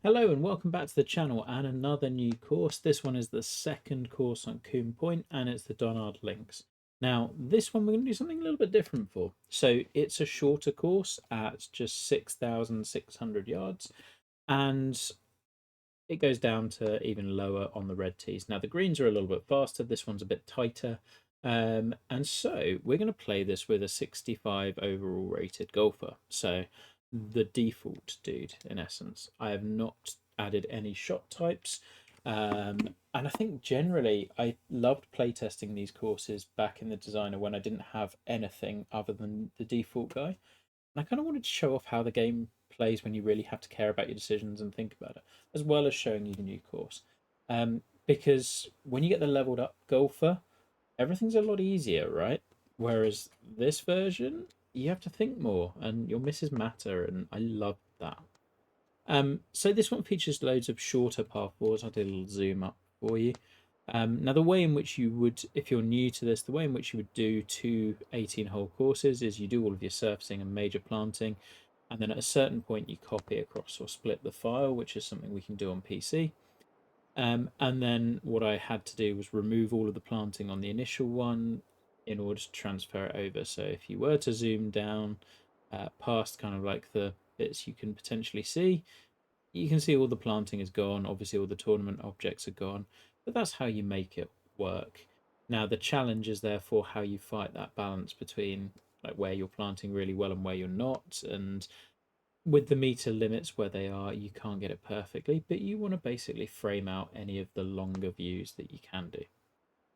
Hello and welcome back to the channel and another new course. This one is the second course on Combe Point and it's the Donard Links. Now this one we're going to do something a little bit different for. So it's a shorter course at just 6,600 yards and it goes down to even lower on the red tees. Now the greens are a little bit faster, this one's a bit tighter. And so we're going to play this with a 65 overall rated golfer. So the default dude, in essence. I have not added any shot types. And I think generally I loved playtesting these courses back in the designer when I didn't have anything other than the default guy. And I kind of wanted to show off how the game plays when you really have to care about your decisions and think about it, as well as showing you the new course. Because when you get the leveled up golfer, everything's a lot easier, right? Whereas this version, you have to think more and your misses matter, and I love that. So this one features loads of shorter par fours. I'll do a little zoom up for you. Now, the way in which you would, if you're new to this, the way in which you would do two 18-hole courses is you do all of your surfacing and major planting, and then at a certain point you copy across or split the file, which is something we can do on PC. And then what I had to do was remove all of the planting on the initial one in order to transfer it over. So if you were to zoom down past kind of like the bits you can potentially see, you can see all the planting is gone. Obviously, all the tournament objects are gone, but that's how you make it work. Now, the challenge is therefore how you fight that balance between like where you're planting really well and where you're not. And with the meter limits where they are, you can't get it perfectly, but you want to basically frame out any of the longer views that you can do.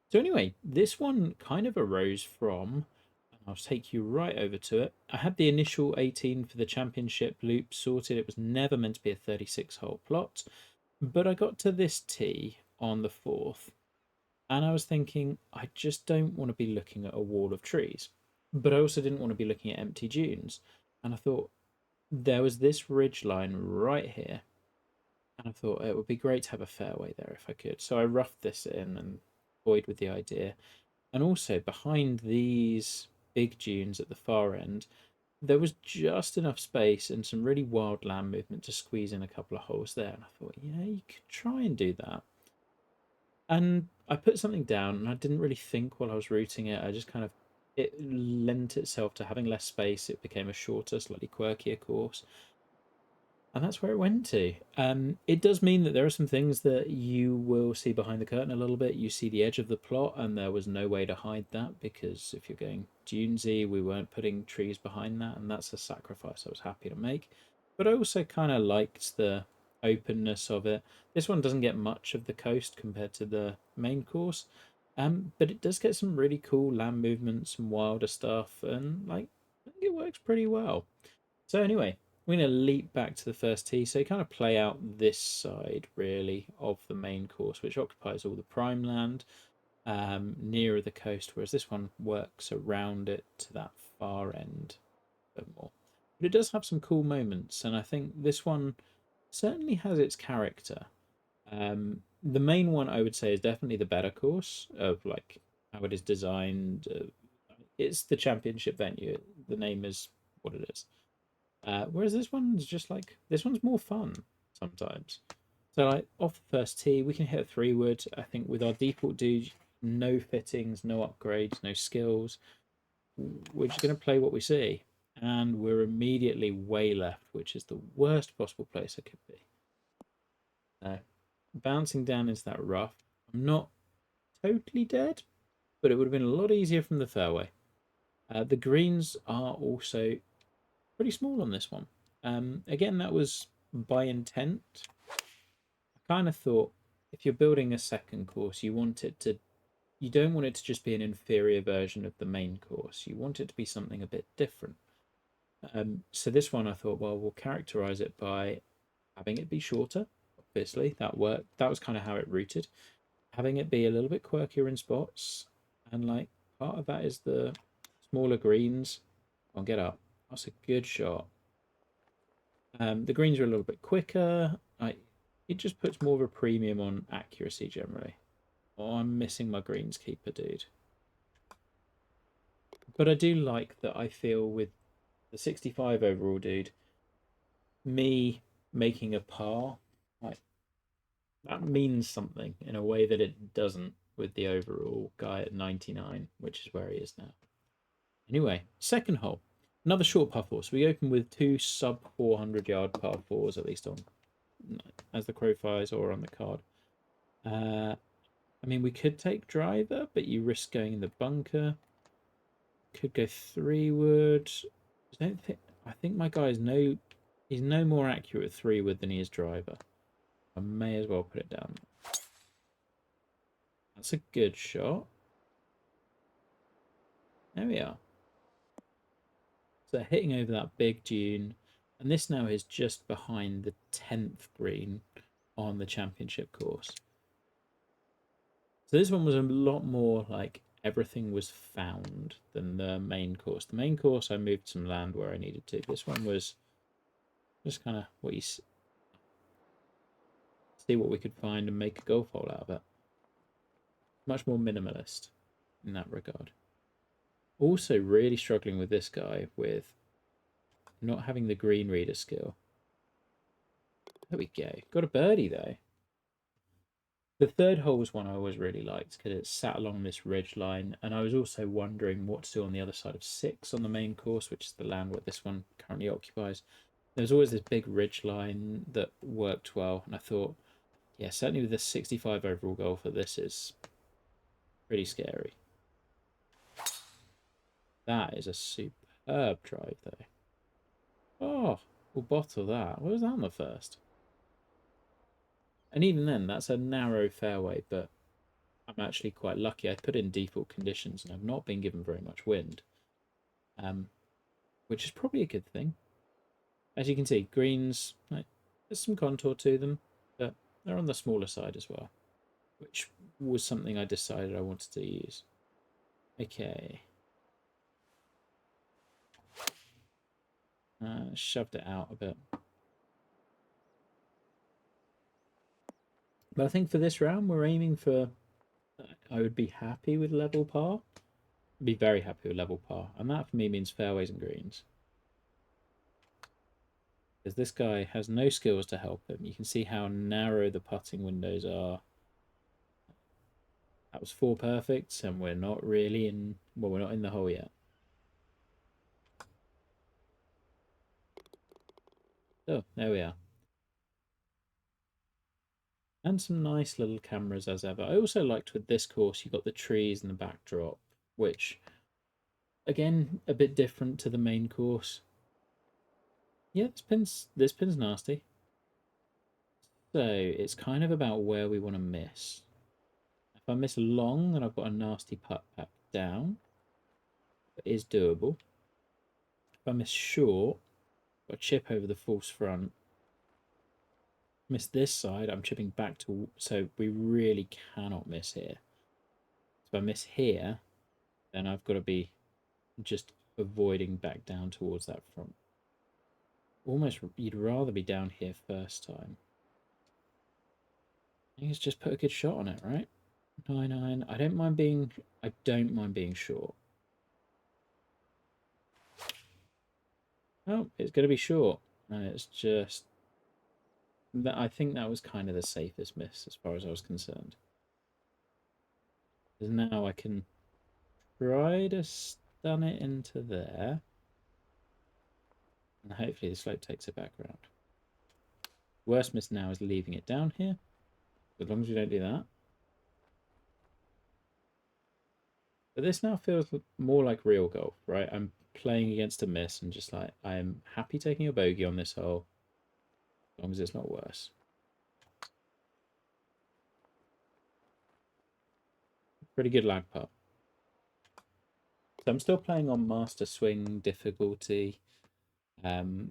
So anyway, this one kind of arose from, and I'll take you right over to it. I had the initial 18 for the championship loop sorted. It was never meant to be a 36-hole plot, but I got to this tee on the fourth, and I was thinking, I just don't want to be looking at a wall of trees, but I also didn't want to be looking at empty dunes. And I thought, there was this ridge line right here, and I thought it would be great to have a fairway there if I could. So I roughed this in and toyed with the idea. And also behind these big dunes at the far end, there was just enough space and some really wild land movement to squeeze in a couple of holes there. And I thought, yeah, you could try and do that. And I put something down and I didn't really think while I was routing it. I just kind of, it lent itself to having less space. It became a shorter, slightly quirkier course. And that's where it went to. It does mean that there are some things that you will see behind the curtain a little bit. You see the edge of the plot, and there was no way to hide that because if you're going dunesy, we weren't putting trees behind that, and that's a sacrifice I was happy to make. But I also kind of liked the openness of it. This one doesn't get much of the coast compared to the main course, but it does get some really cool land movements, some wilder stuff, and like I think it works pretty well. So anyway, we're going to leap back to the first tee. So you kind of play out this side, really, of the main course, which occupies all the prime land nearer the coast, whereas this one works around it to that far end a bit more. But it does have some cool moments, and I think this one certainly has its character. The main one, I would say, is definitely the better course of like how it is designed. It's the championship venue. The name is what it is. Whereas this one's just like this one's more fun sometimes. So like off the first tee, we can hit a 3-wood. I think with our default dude, no fittings, no upgrades, no skills. We're just going to play what we see, and we're immediately way left, which is the worst possible place it could be. Bouncing down into that rough. I'm not totally dead, but it would have been a lot easier from the fairway. The greens are also pretty small on this one. Again, that was by intent. I kind of thought if you're building a second course, you don't want it to just be an inferior version of the main course. You want it to be something a bit different. So this one, I thought, well, we'll characterize it by having it be shorter. Obviously, that worked. That was kind of how it rooted. Having it be a little bit quirkier in spots, and like part of that is the smaller greens. I'll get up. That's a good shot. The greens are a little bit quicker. It just puts more of a premium on accuracy generally. Oh, I'm missing my greenskeeper, dude. But I do like that I feel with the 65 overall, dude, me making a par Like, that means something in a way that it doesn't with the overall guy at 99, which is where he is now. Anyway, second hole. Another short par four. So we open with two sub 400-yard par fours, at least on as the crow flies or on the card. I mean, we could take driver, but you risk going in the bunker. Could go 3-wood. I think my guy is he's no more accurate with 3-wood than he is driver. I may as well put it down. That's a good shot. There we are. So hitting over that big dune, and this now is just behind the 10th green on the championship course. So this one was a lot more like everything was found than the main course. The main course, I moved some land where I needed to. This one was just kind of what you see what we could find and make a golf hole out of it. Much more minimalist in that regard. Also really struggling with this guy with not having the green reader skill. There we go. Got a birdie though. The third hole was one I always really liked because it sat along this ridge line, and I was also wondering what to do on the other side of 6 on the main course, which is the land where this one currently occupies. There's always this big ridge line that worked well, and I thought, yeah, certainly with this 65 overall golfer, this is pretty scary. That is a superb drive, though. Oh, we'll bottle that. What was that on the first? And even then, that's a narrow fairway, but I'm actually quite lucky. I put in default conditions, and I've not been given very much wind, which is probably a good thing. As you can see, greens, there's some contour to them, but they're on the smaller side as well, which was something I decided I wanted to use. Okay. Shoved it out a bit. But I think for this round, we're aiming for... I would be happy with level par. I'd be very happy with level par. And that for me means fairways and greens. Because this guy has no skills to help him. You can see how narrow the putting windows are. That was 4 perfects, and we're not really in... Well, we're not in the hole yet. Oh, there we are. And some nice little cameras as ever. I also liked with this course, you got the trees and the backdrop, which, again, a bit different to the main course. Yeah, this pin's nasty. So it's kind of about where we want to miss. If I miss long, then I've got a nasty putt back down. It is doable. If I miss short, I've got a chip over the false front. Miss this side, I'm chipping back to... So we really cannot miss here. If I miss here, then I've got to be just avoiding back down towards that front. Almost, you'd rather be down here first time. I think it's just put a good shot on it, right? 9-9. I don't mind being short. Oh, it's going to be short. And it's just... I think that was kind of the safest miss as far as I was concerned. Because now I can try to stun it into there. And hopefully the slope takes it back around. Worst miss now is leaving it down here. As long as we don't do that. But this now feels more like real golf, right? I'm playing against a miss and just like, I'm happy taking a bogey on this hole. As long as it's not worse. Pretty good lag putt. So I'm still playing on master swing difficulty. And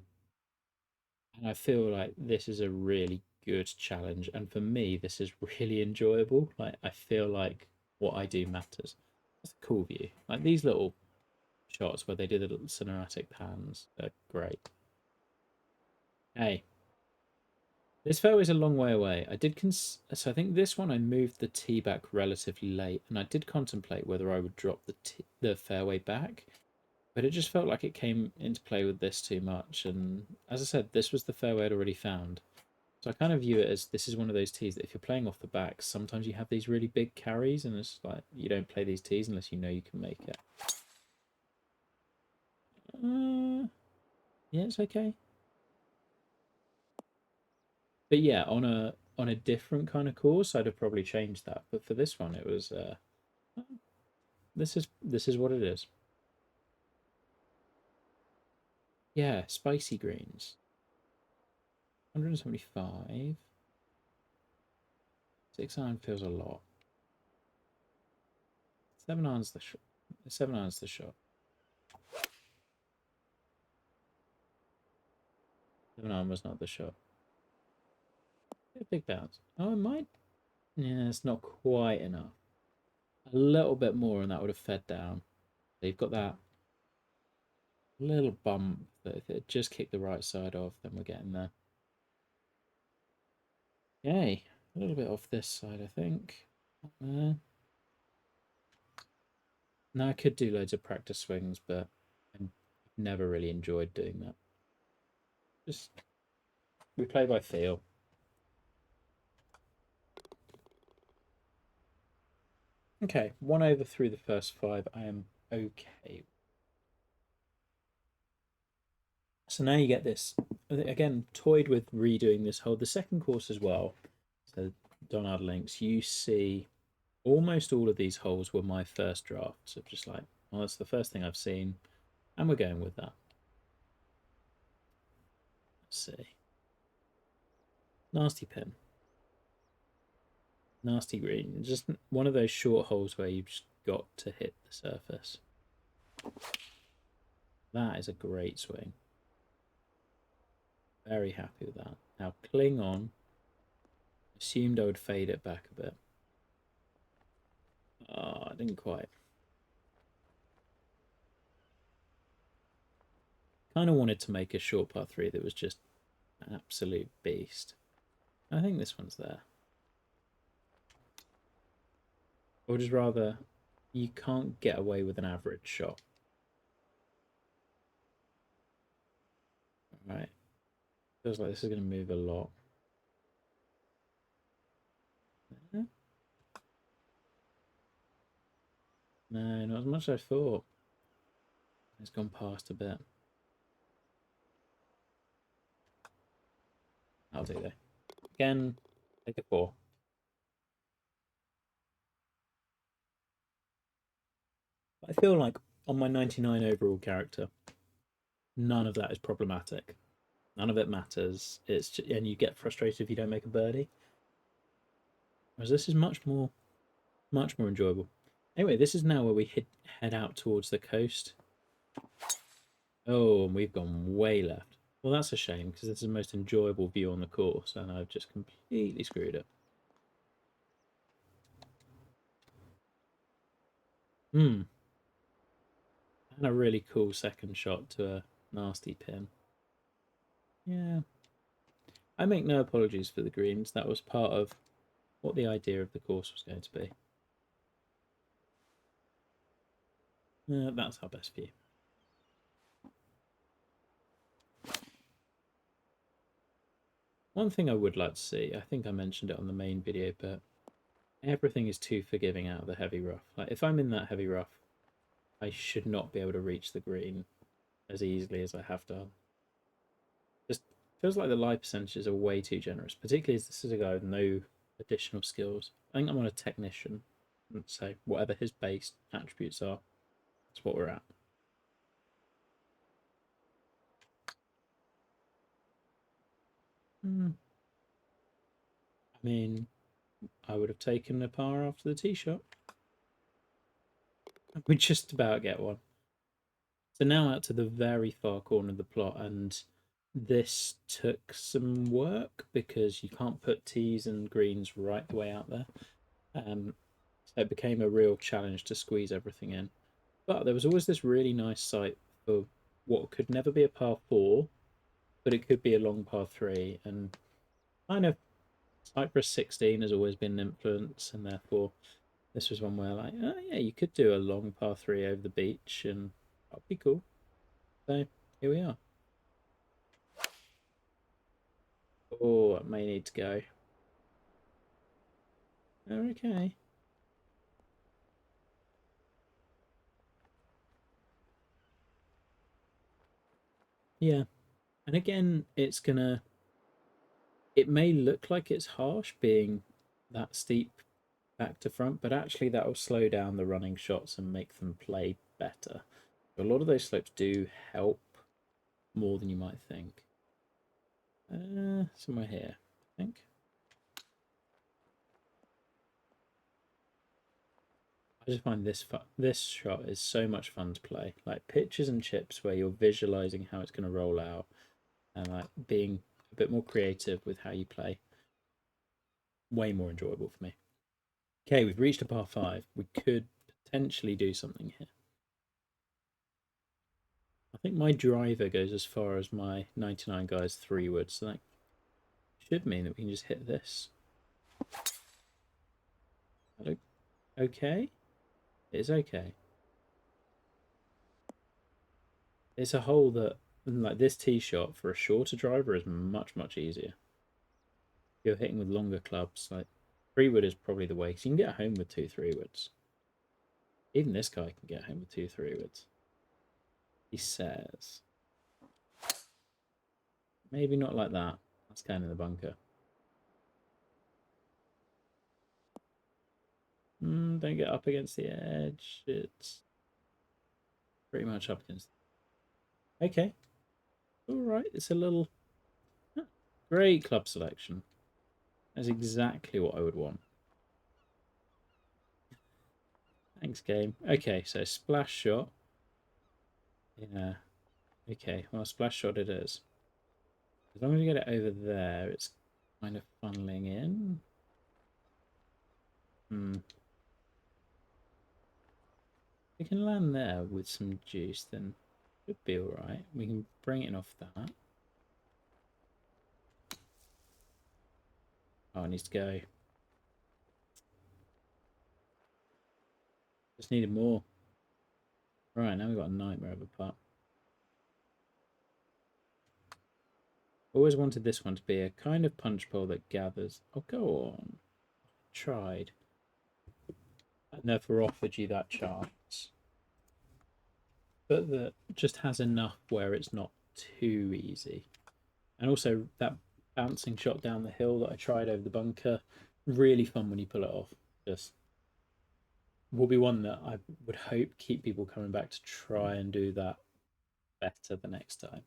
I feel like this is a really good challenge. And for me, this is really enjoyable. Like, I feel like what I do matters. That's a cool view. Like these little shots where they do the little cinematic pans are great. Hey, this fairway's a long way away. So I think this one I moved the tee back relatively late, and I did contemplate whether I would drop the fairway back, but it just felt like it came into play with this too much. And as I said, this was the fairway I'd already found, So I kind of view it as this is one of those tees that if you're playing off the back, sometimes you have these really big carries, and it's like you don't play these tees unless you know you can make it. Yeah, it's okay. But yeah, on a different kind of course, I'd have probably changed that. But for this one, it was this is what it is. Yeah, spicy greens. 175. 6 iron feels a lot. 7 iron's the shot. 7 iron's the shot. 7 iron was not the shot. A big bounce. Oh, it might. Yeah, it's not quite enough. A little bit more, and that would have fed down. So you've got that little bump that if it just kicked the right side off, then we're getting there. Yay. A little bit off this side, I think. Now I could do loads of practice swings, but I've never really enjoyed doing that. Just we play by feel. Okay, 1 over through the first 5. I am okay. So now you get this. Again, toyed with redoing this whole, the second course as well. So Donard Links, you see almost all of these holes were my first draft. So just like, well, that's the first thing I've seen. And we're going with that. Let's see. Nasty pin. Nasty green. Just one of those short holes where you've just got to hit the surface. That is a great swing. Very happy with that. Now cling on. Assumed I would fade it back a bit. Oh, I didn't quite. Kind of wanted to make a short par 3 that was just an absolute beast. I think this one's there. Or just rather, you can't get away with an average shot. Right. Feels like this is going to move a lot. No, not as much as I thought. It's gone past a bit. I'll do that. Again, take a 4. I feel like on my 99 overall character, none of that is problematic. None of it matters. It's just, and you get frustrated if you don't make a birdie. Whereas this is much more enjoyable. Anyway, this is now where we head out towards the coast. Oh, and we've gone way left. Well, that's a shame because this is the most enjoyable view on the course, and I've just completely screwed it. And a really cool second shot to a nasty pin. Yeah. I make no apologies for the greens. That was part of what the idea of the course was going to be. That's our best view. One thing I would like to see, I think I mentioned it on the main video, but everything is too forgiving out of the heavy rough. Like if I'm in that heavy rough, I should not be able to reach the green as easily as I have done. Just feels like the lie percentages are way too generous, particularly as this is a guy with no additional skills. I think I'm on a technician, so whatever his base attributes are, that's what we're at. I mean, I would have taken a par after the tee shot. We just about get one. So now out to the very far corner of the plot, and this took some work because you can't put tees and greens right the way out there. So it became a real challenge to squeeze everything in. But there was always this really nice site for what could never be a par 4, but it could be a long par 3. And kind of Cypress 16 has always been an influence, and therefore this was one where, like, oh yeah, you could do a long par 3 over the beach, and that'd be cool. So here we are. Oh, it may need to go. Okay. Yeah. And again, it may look like it's harsh being that steep back to front, but actually that will slow down the running shots and make them play better. A lot of those slopes do help more than you might think. Somewhere here, I think. I just find this shot is so much fun to play. Like pitches and chips where you're visualizing how it's going to roll out and like being a bit more creative with how you play. Way more enjoyable for me. Okay, we've reached a par 5. We could potentially do something here. I think my driver goes as far as my 99 guy's 3-wood, so that should mean that we can just hit this. Okay? It's okay. It's a hole that, like this tee shot for a shorter driver is much, much easier. If you're hitting with longer clubs, like 3-wood is probably the way, because you can get home with 2 3-woods. Even this guy can get home with 2 3-woods. He says. Maybe not like that. That's kind of the bunker. Don't get up against the edge. It's pretty much up against. Okay. All right. It's a little. Great club selection. That's exactly what I would want. Thanks, game. Okay, so splash shot. Yeah. Okay, well, splash shot it is. As long as you get it over there, it's kind of funneling in. We can land there with some juice, then it should be alright. We can bring it off that. Oh, it needs to go. Just needed more. Right, now we've got a nightmare of a putt. Always wanted this one to be a kind of punch bowl that gathers. Oh, go on. Tried. I never offered you that chance. But that just has enough where it's not too easy. And also that bouncing shot down the hill that I tried over the bunker, really fun when you pull it off. Just will be one that I would hope keep people coming back to try and do that better the next time.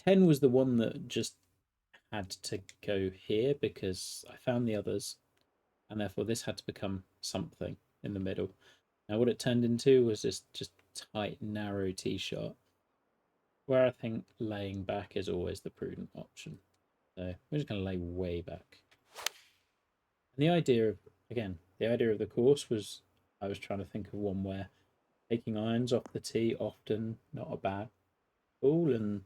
10 was the one that just had to go here because I found the others, and therefore this had to become something in the middle. Now, what it turned into was this just tight, narrow tee shot, where I think laying back is always the prudent option. So we're just going to lay way back. And the idea of, again, the idea of the course was I was trying to think of one where taking irons off the tee often not a bad tool, and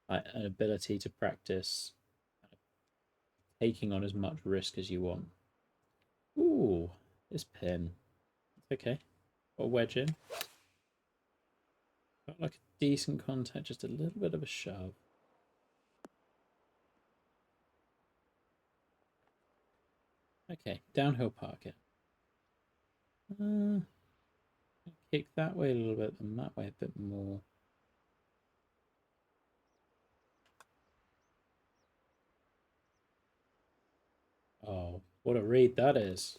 like an ability to practice taking on as much risk as you want. Ooh, this pin. It's okay. Got a wedge in. Got like a decent contact, just a little bit of a shove. Okay, downhill park it. Kick that way a little bit, and that way a bit more. Oh, what a read that is.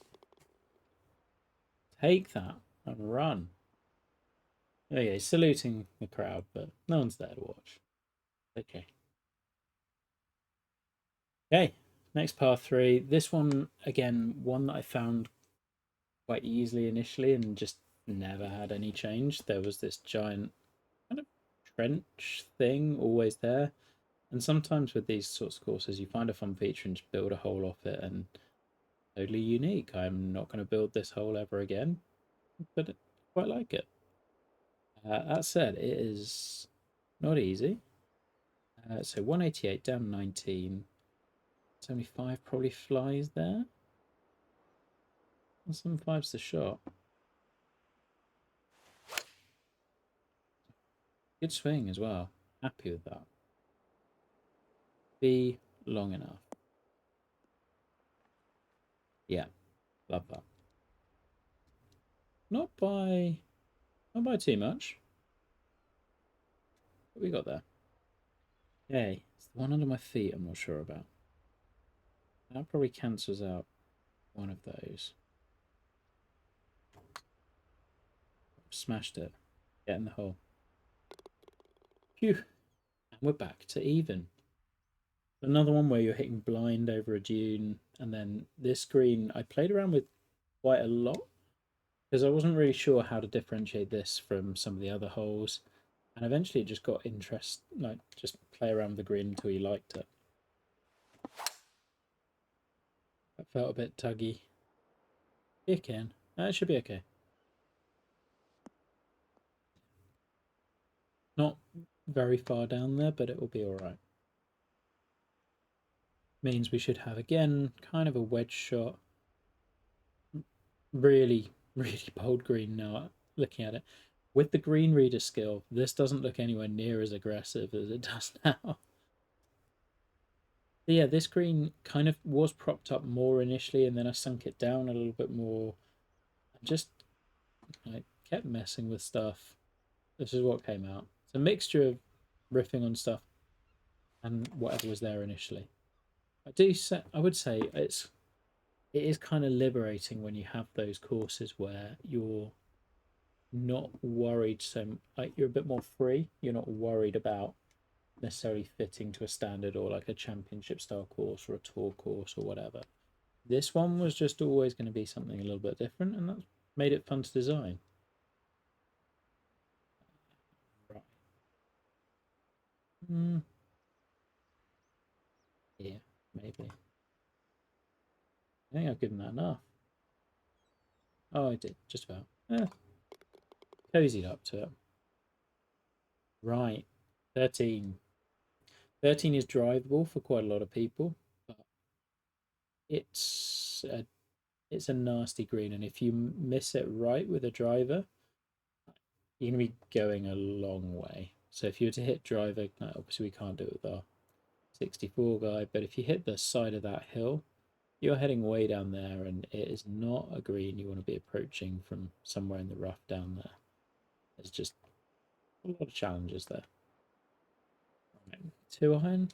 Take that and run. There you go, saluting the crowd, but no one's there to watch. Okay. Okay, next par 3. This one, again, one that I found quite easily initially and just never had any change. There was this giant kind of trench thing always there. And sometimes with these sorts of courses, you find a fun feature and just build a hole off it, and totally unique. I'm not going to build this hole ever again, but I quite like it. That said, it is not easy. So 188 down 19, 75 probably flies there. And 75's the shot. Good swing as well. Happy with that. be long enough. Yeah, love that. Not by too much. What we got there? Okay, it's the one under my feet I'm not sure about. That probably cancels out one of those. Smashed it. Get in the hole. Phew. And we're back to even. Another one where you're hitting blind over a dune, and then this green I played around with quite a lot because I wasn't really sure how to differentiate this from some of the other holes, and eventually it just got interest, like just play around with the green until you liked it. That felt a bit tuggy. It can. It should be okay. Not very far down there, but it will be all right. Means we should have again kind of a wedge shot. Really, really bold green now. Looking at it, with the green reader skill, this doesn't look anywhere near as aggressive as it does now. So yeah, this green kind of was propped up more initially, and then I sunk it down a little bit more. I just like kept messing with stuff. This is what came out. It's a mixture of riffing on stuff and whatever was there initially. I would say it is kind of liberating when you have those courses where you're not worried, so like you're a bit more free. You're not worried about necessarily fitting to a standard or like a championship style course or a tour course or whatever. This one was just always going to be something a little bit different, and that's made it fun to design. Right. Yeah, maybe. I think I've given that enough. Oh, I did, just about. Cozied up to it. Right. 13. 13 is drivable for quite a lot of people, but it's a nasty green, and if you miss it right with a driver, you're going to be going a long way. So if you were to hit driver, obviously we can't do it with our 64 guy, but if you hit the side of that hill, you're heading way down there, and it is not a green you want to be approaching from somewhere in the rough down there. There's just a lot of challenges there. Right. 2-iron.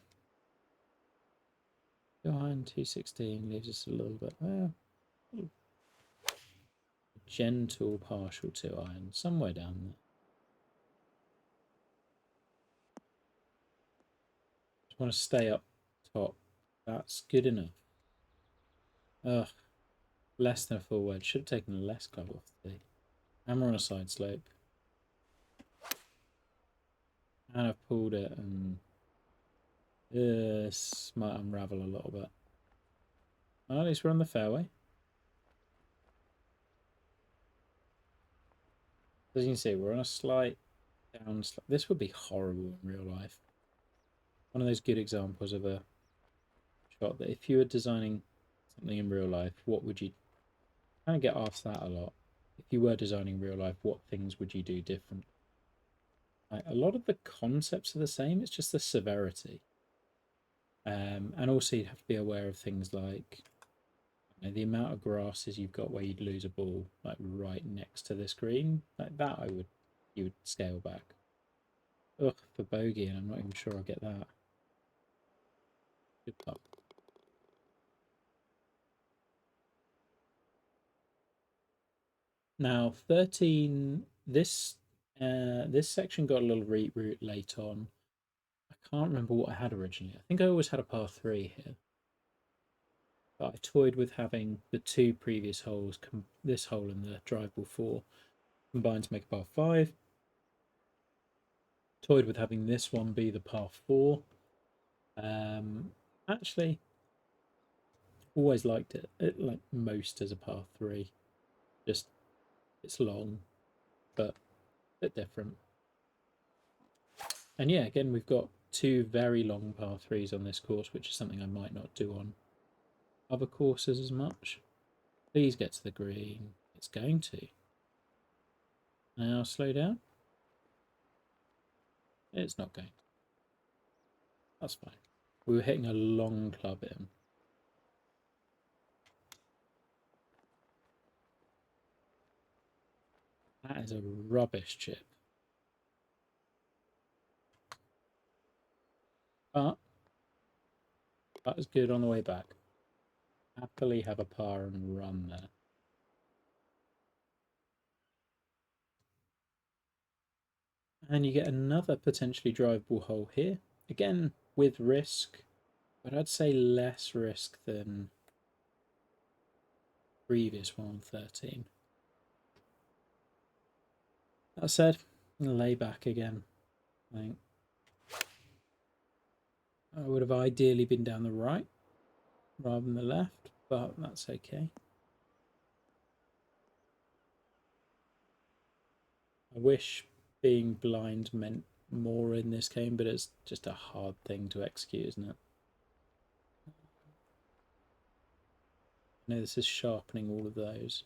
2-iron, 216 leaves us a little bit there. Gentle partial 2-iron, somewhere down there. Just want to stay up top. That's good enough. Ugh, less than a full wedge. Should have taken less club off today. And we're on a side slope. And I've pulled it, and this might unravel a little bit. Well, at least we're on the fairway. As you can see, we're on a slight down slope. This would be horrible in real life. One of those good examples of a shot that if you were designing something in real life, what would you kind of get asked that a lot? If you were designing real life, what things would you do different? Like, a lot of the concepts are the same, it's just the severity. And also you'd have to be aware of things like the amount of grasses you've got where you'd lose a ball like right next to the screen. Like that you would scale back. Ugh, for bogey, and I'm not even sure I'll get that. Good putt. Now 13, this section got a little reroute late on. I can't remember what I had originally. I think I always had a par 3 here. But I toyed with having the two previous holes, this hole and the drivable 4, combined to make a par 5. Toyed with having this one be the par 4. Actually, always liked it like most as a par 3. Just, it's long, but a bit different. And yeah, again, we've got two very long par 3s on this course, which is something I might not do on other courses as much. Please get to the green. It's going to. Now slow down. It's not going to. That's fine. We were hitting a long club in. That is a rubbish chip. But that was good on the way back. Happily have a par and run there. And you get another potentially drivable hole here. Again, with risk, but I'd say less risk than previous one on 13. That said, I'm going to lay back again. I think I would have ideally been down the right rather than the left, but that's okay. I wish being blind meant more in this game, but it's just a hard thing to execute, isn't it? I know this is sharpening all of those,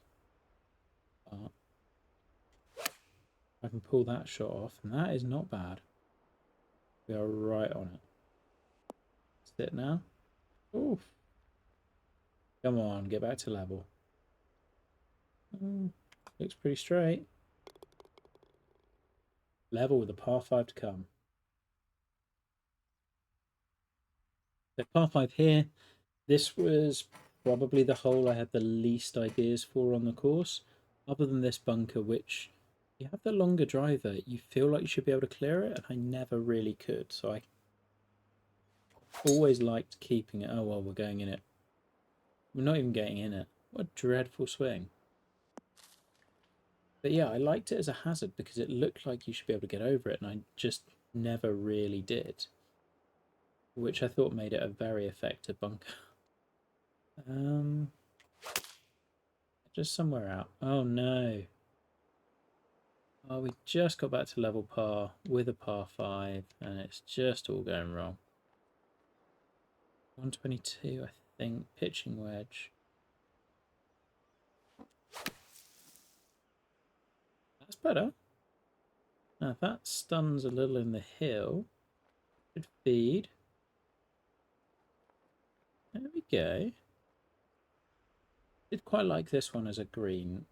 but I can pull that shot off, and that is not bad. We are right on it. Sit now. Oof. Come on, get back to level. Looks pretty straight. Level with a par 5 to come. So par 5 here. This was probably the hole I had the least ideas for on the course. Other than this bunker, which you have the longer driver, you feel like you should be able to clear it, and I never really could. So I always liked keeping it. Oh, well, we're going in it. We're not even getting in it. What a dreadful swing. But yeah, I liked it as a hazard because it looked like you should be able to get over it, and I just never really did. Which I thought made it a very effective bunker. Just somewhere out. Oh no. Oh, we just got back to level par with a par 5, and it's just all going wrong. 122, I think, pitching wedge. That's better. Now, if that stuns a little in the hill, should feed. There we go. Did quite like this one as a green.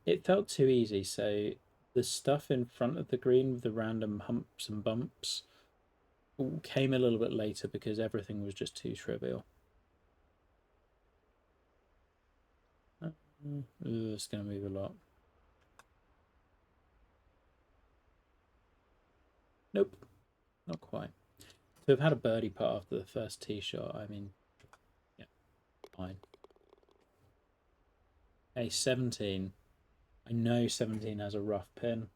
It felt too easy, so the stuff in front of the green with the random humps and bumps came a little bit later because everything was just too trivial. It's going to move a lot. Nope, not quite. To have had a birdie putt after the first tee shot, I mean, yeah, fine. Hey, 17. I know 17 has a rough pin.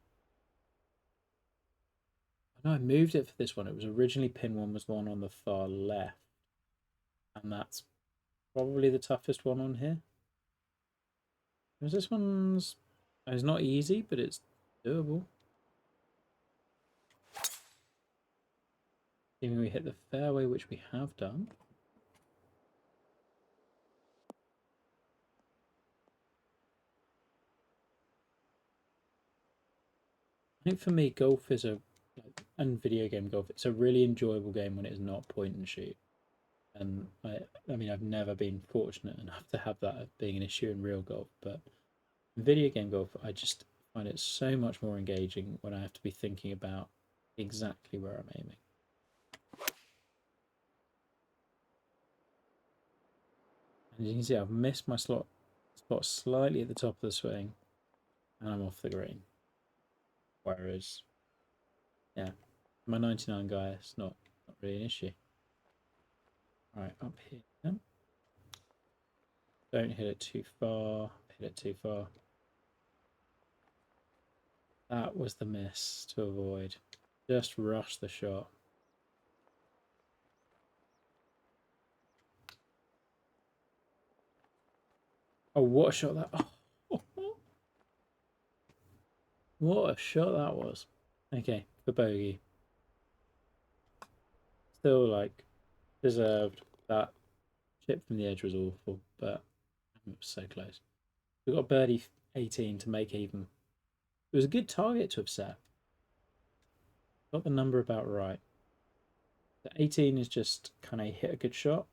I know I moved it for this one. It was originally pin 1 was the one on the far left. And that's probably the toughest one on here. Because this one's... It's not easy, but it's doable. Even we hit the fairway, which we have done. I think for me, golf is and video game golf, it's a really enjoyable game when it's not point and shoot. And I mean, I've never been fortunate enough to have that being an issue in real golf, but in video game golf, I just find it so much more engaging when I have to be thinking about exactly where I'm aiming. And you can see I've missed my spot slightly at the top of the swing, and I'm off the green. Whereas, yeah, my 99 guy, it's not really an issue. Right, up here. Don't hit it too far. Hit it too far. That was the miss to avoid. Just rush the shot. Oh, what a shot that... Oh. What a shot that was. Okay, for bogey. Still, like, deserved. That chip from the edge was awful, but it was so close. We got birdie 18 to make even. It was a good target to have set. Got the number about right. The 18 is just kind of hit a good shot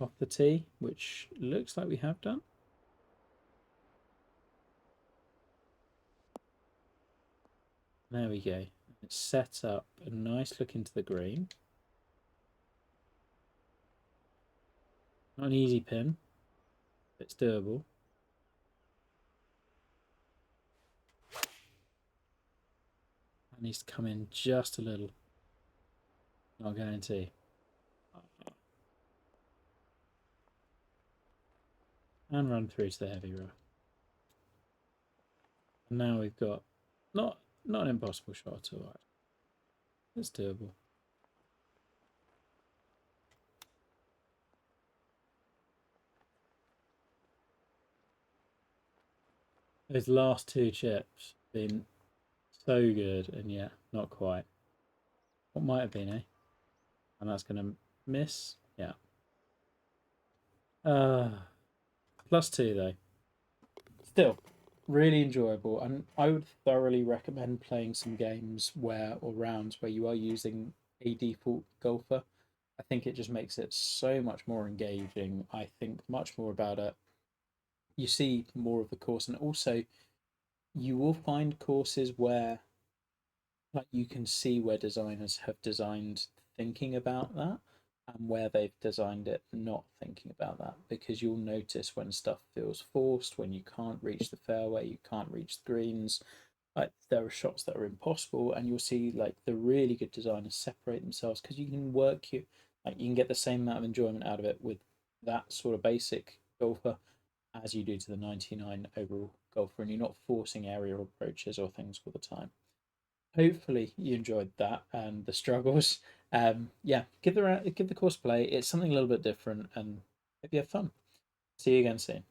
off the tee, which looks like we have done. There we go. It's set up a nice look into the green. Not an easy pin, but it's doable. That needs to come in just a little. Not guarantee. And run through to the heavy rough. And now we've got not an impossible shot at all. It's doable. Those last two chips been so good, and yeah, not quite. What might have been, eh? And that's going to miss. Yeah. +2 though. Still, really enjoyable, and I would thoroughly recommend playing some games where or rounds where you are using a default golfer. I think it just makes it so much more engaging. I think much more about it. You see more of the course, and also you will find courses where like you can see where designers have designed thinking about that and where they've designed it not thinking about that, because you'll notice when stuff feels forced, when you can't reach the fairway, you can't reach the greens, like there are shots that are impossible, and you'll see like the really good designers separate themselves because you can work you can get the same amount of enjoyment out of it with that sort of basic golfer as you do to the 99 overall golfer, and you're not forcing aerial approaches or things all the time. Hopefully you enjoyed that and the struggles. Yeah, give the course a play. It's something a little bit different, and hope you have fun. See you again soon.